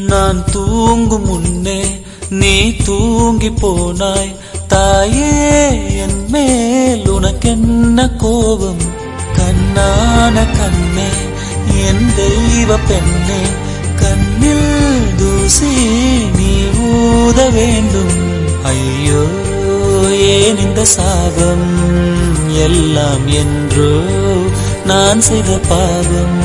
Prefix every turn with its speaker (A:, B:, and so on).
A: நான் தூங்கும் முன்னே நீ தூங்கி போனாய் தாயே, என் மேல் உனக்கென்ன கோபம்? கண்ணான கண்ணே, என் தெய்வ பெண்ணே, கண்ணில் தூசி நீ ஊத வேண்டும். ஐயோ ஏன் இந்த சாபம் எல்லாம் என்றோ நான் செய்த பாவம்.